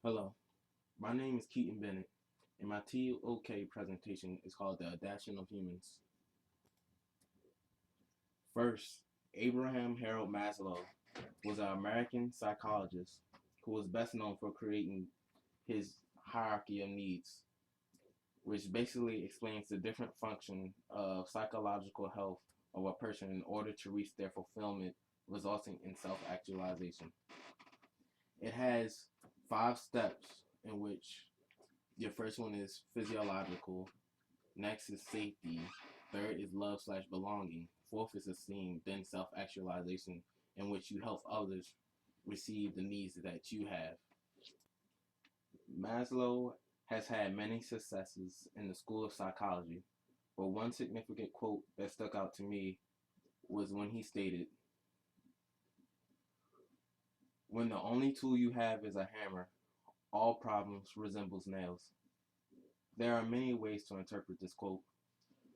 Hello, my name is Keaton Bennett, and my TOK presentation is called The Adaption of Humans. First, Abraham Harold Maslow was an American psychologist who was best known for creating his hierarchy of needs, which basically explains the different function of psychological health of a person in order to reach their fulfillment, resulting in self-actualization. It has 5 steps in which your first one is physiological. Next is safety. Third is love/belonging. Fourth is esteem. Then self-actualization, in which you help others receive the needs that you have. Maslow has had many successes in the school of psychology, but one significant quote that stuck out to me was when he stated, "When the only tool you have is a hammer, all problems resembles nails." There are many ways to interpret this quote,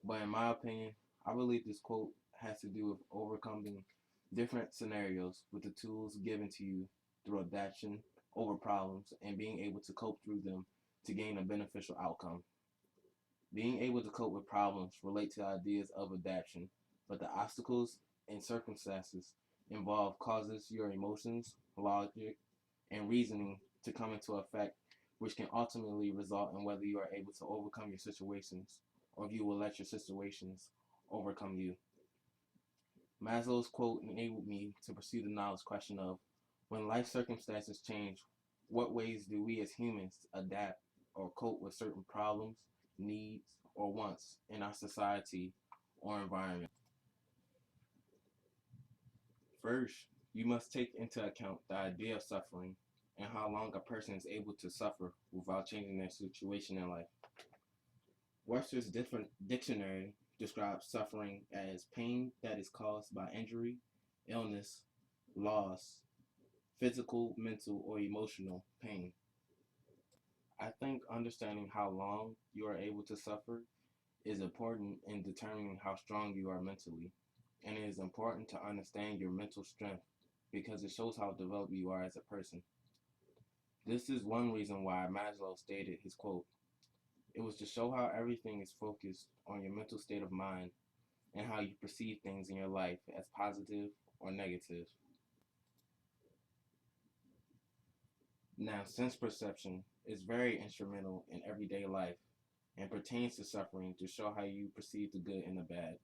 but in my opinion, I believe this quote has to do with overcoming different scenarios with the tools given to you through adaptation over problems and being able to cope through them to gain a beneficial outcome. Being able to cope with problems relate to ideas of adaptation, but the obstacles and circumstances involved causes your emotions, logic, and reasoning to come into effect, which can ultimately result in whether you are able to overcome your situations or if you will let your situations overcome you. Maslow's quote enabled me to pursue the knowledge question of, when life circumstances change, what ways do we as humans adapt or cope with certain problems, needs, or wants in our society or environment? First, you must take into account the idea of suffering and how long a person is able to suffer without changing their situation in life. Webster's dictionary describes suffering as pain that is caused by injury, illness, loss, physical, mental, or emotional pain. I think understanding how long you are able to suffer is important in determining how strong you are mentally. And it is important to understand your mental strength because it shows how developed you are as a person. This is one reason why Maslow stated his quote. It was to show how everything is focused on your mental state of mind and how you perceive things in your life as positive or negative. Now, sense perception is very instrumental in everyday life and pertains to suffering to show how you perceive the good and the bad.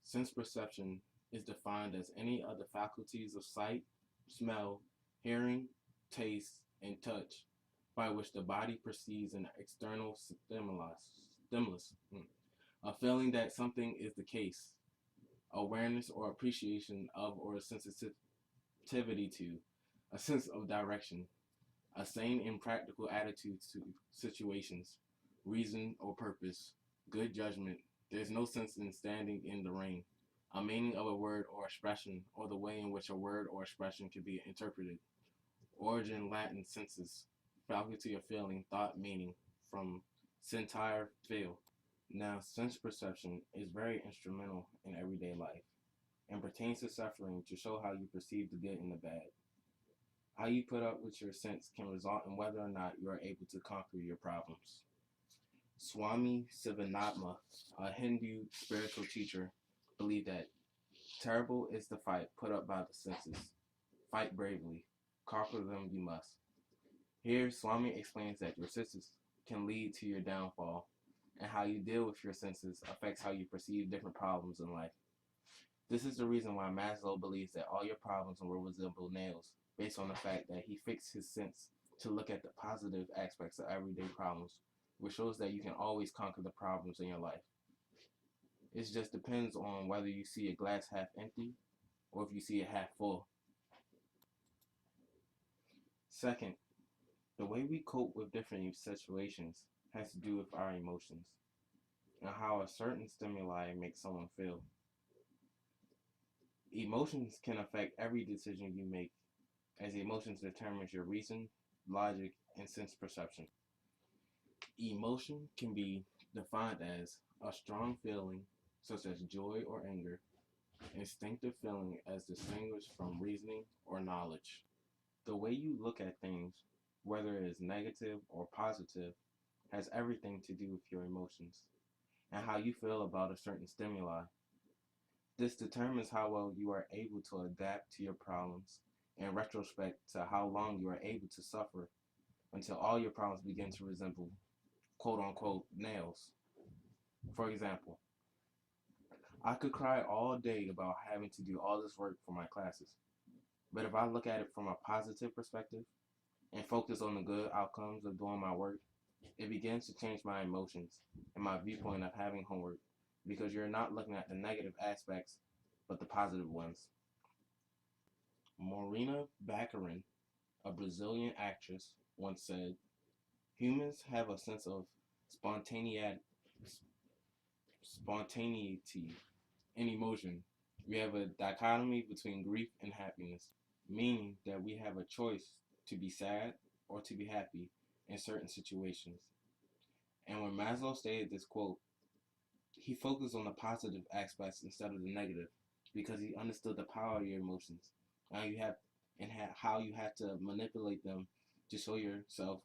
Sense perception is defined as any of the faculties of sight, smell, hearing, taste, and touch by which the body perceives an external stimulus, a feeling that something is the case, awareness or appreciation of or a sensitivity to, a sense of direction, a sane and practical attitude to situations, reason or purpose, good judgment. There's no sense in standing in the rain. A meaning of a word or expression, or the way in which a word or expression can be interpreted. Origin Latin sensus, faculty of feeling, thought, meaning, from sentire, feel. Now, sense perception is very instrumental in everyday life and pertains to suffering to show how you perceive the good and the bad. How you put up with your sense can result in whether or not you are able to conquer your problems. Swami Sivanatma, a Hindu spiritual teacher, believed that terrible is the fight put up by the senses. Fight bravely. Conquer them you must. Here, Swami explains that your senses can lead to your downfall, and how you deal with your senses affects how you perceive different problems in life. This is the reason why Maslow believes that all your problems will resemble nails, based on the fact that he fixed his sense to look at the positive aspects of everyday problems, which shows that you can always conquer the problems in your life. It just depends on whether you see a glass half empty or if you see it half full. Second, the way we cope with different situations has to do with our emotions and how a certain stimuli makes someone feel. Emotions can affect every decision you make, as emotions determines your reason, logic, and sense perception. Emotion can be defined as a strong feeling, such as joy or anger, instinctive feeling as distinguished from reasoning or knowledge. The way you look at things, whether it is negative or positive, has everything to do with your emotions and how you feel about a certain stimuli. This determines how well you are able to adapt to your problems in retrospect to how long you are able to suffer until all your problems begin to resemble quote unquote nails. For example, I could cry all day about having to do all this work for my classes. But if I look at it from a positive perspective and focus on the good outcomes of doing my work, it begins to change my emotions and my viewpoint of having homework because you're not looking at the negative aspects but the positive ones. Morena Baccarin, a Brazilian actress, once said, humans have a sense of spontaneity in emotion. We have a dichotomy between grief and happiness, meaning that we have a choice to be sad or to be happy in certain situations. And when Maslow stated this quote, he focused on the positive aspects instead of the negative because he understood the power of your emotions. How you have how you have to manipulate them to show yourself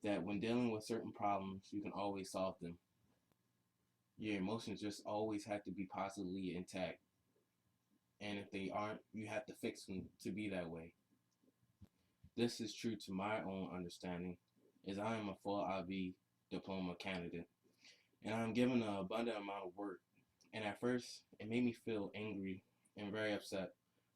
that when dealing with certain problems, you can always solve them. Your emotions just always have to be positively intact. And if they aren't, you have to fix them to be that way. This is true to my own understanding, as I am a full IB diploma candidate, and I'm given an abundant amount of work. And at first, it made me feel angry and very upset,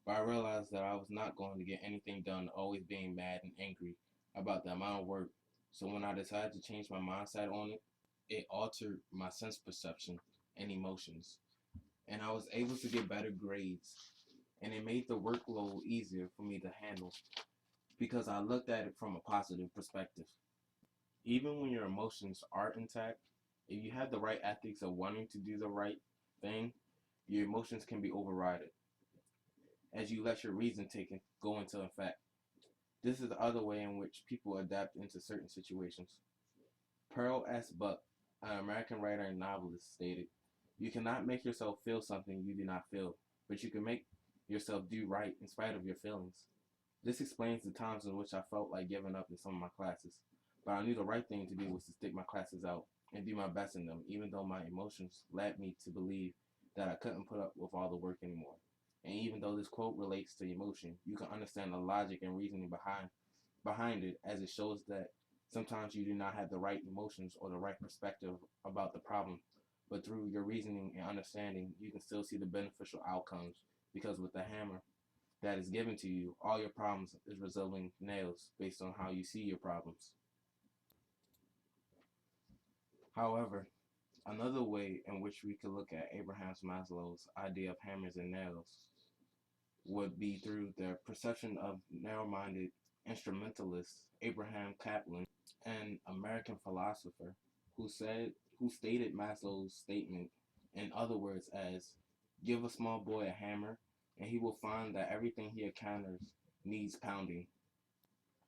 but I realized that I was not going to get anything done, always being mad and angry about the amount of work. So when I decided to change my mindset on it, it altered my sense perception and emotions, and I was able to get better grades, and it made the workload easier for me to handle because I looked at it from a positive perspective. Even when your emotions are intact, if you have the right ethics of wanting to do the right thing, your emotions can be overridden as you let your reason go into effect. This is the other way in which people adapt into certain situations. Pearl S. Buck, an American writer and novelist, stated, you cannot make yourself feel something you do not feel, but you can make yourself do right in spite of your feelings. This explains the times in which I felt like giving up in some of my classes, but I knew the right thing to do was to stick my classes out and do my best in them, even though my emotions led me to believe that I couldn't put up with all the work anymore. And even though this quote relates to emotion, you can understand the logic and reasoning behind it, as it shows that sometimes you do not have the right emotions or the right perspective about the problem, but through your reasoning and understanding, you can still see the beneficial outcomes, because with the hammer that is given to you, all your problems is resembling nails based on how you see your problems. However, another way in which we could look at Abraham Maslow's idea of hammers and nails would be through the perception of narrow-minded instrumentalist Abraham Kaplan, an American philosopher who stated Maslow's statement in other words as, give a small boy a hammer and he will find that everything he encounters needs pounding.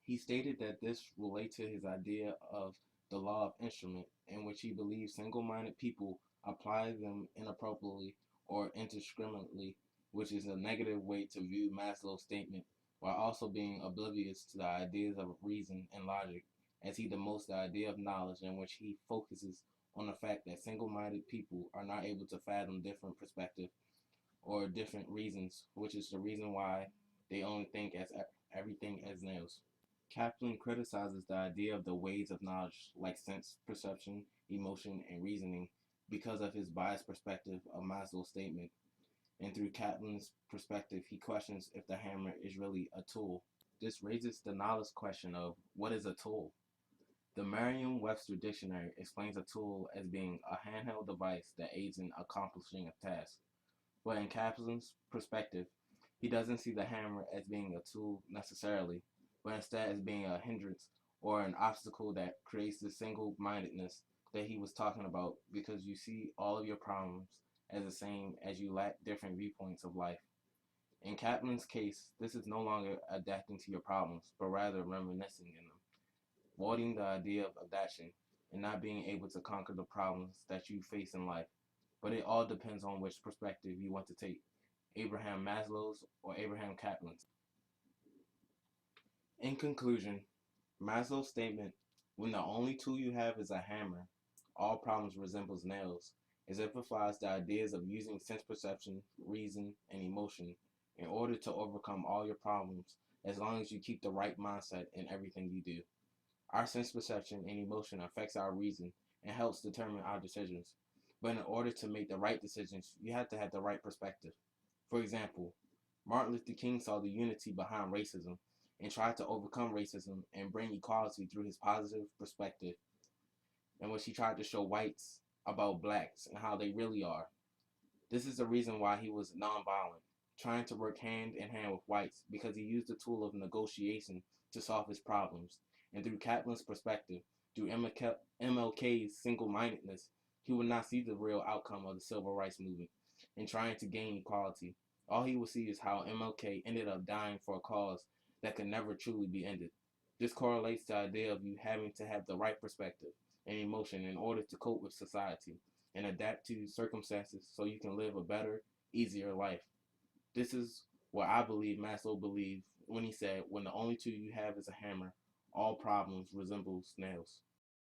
He stated that this relates to his idea of the law of instrument, in which he believes single-minded people apply them inappropriately or indiscriminately, which is a negative way to view Maslow's statement, while also being oblivious to the ideas of reason and logic, as he demotes the idea of knowledge, in which he focuses on the fact that single-minded people are not able to fathom different perspectives or different reasons, which is the reason why they only think as everything as nails. Kaplan criticizes the idea of the ways of knowledge like sense, perception, emotion, and reasoning because of his biased perspective of Maslow's statement. And through Kaplan's perspective, he questions if the hammer is really a tool. This raises the knowledge question of what is a tool? The Merriam-Webster dictionary explains a tool as being a handheld device that aids in accomplishing a task. But in Kaplan's perspective, he doesn't see the hammer as being a tool necessarily, but instead as being a hindrance or an obstacle that creates the single-mindedness that he was talking about, because you see all of your problems as the same as you lack different viewpoints of life. In Kaplan's case, this is no longer adapting to your problems, but rather reminiscing in them, voiding the idea of adaptation and not being able to conquer the problems that you face in life. But it all depends on which perspective you want to take, Abraham Maslow's or Abraham Kaplan's. In conclusion, Maslow's statement, when the only tool you have is a hammer, all problems resembles nails, exemplifies the ideas of using sense perception, reason, and emotion in order to overcome all your problems as long as you keep the right mindset in everything you do. Our sense perception and emotion affects our reason and helps determine our decisions. But in order to make the right decisions, you have to have the right perspective. For example, Martin Luther King saw the unity behind racism and tried to overcome racism and bring equality through his positive perspective, in which he tried to show whites about blacks and how they really are. This is the reason why he was nonviolent, trying to work hand in hand with whites because he used the tool of negotiation to solve his problems. And through Kaplan's perspective, through MLK's single mindedness, he would not see the real outcome of the civil rights movement in trying to gain equality. All he would see is how MLK ended up dying for a cause that could never truly be ended. This correlates to the idea of you having to have the right perspective and emotion in order to cope with society and adapt to circumstances so you can live a better, easier life. This is what I believe Maslow believed when he said, when the only tool you have is a hammer, all problems resemble nails.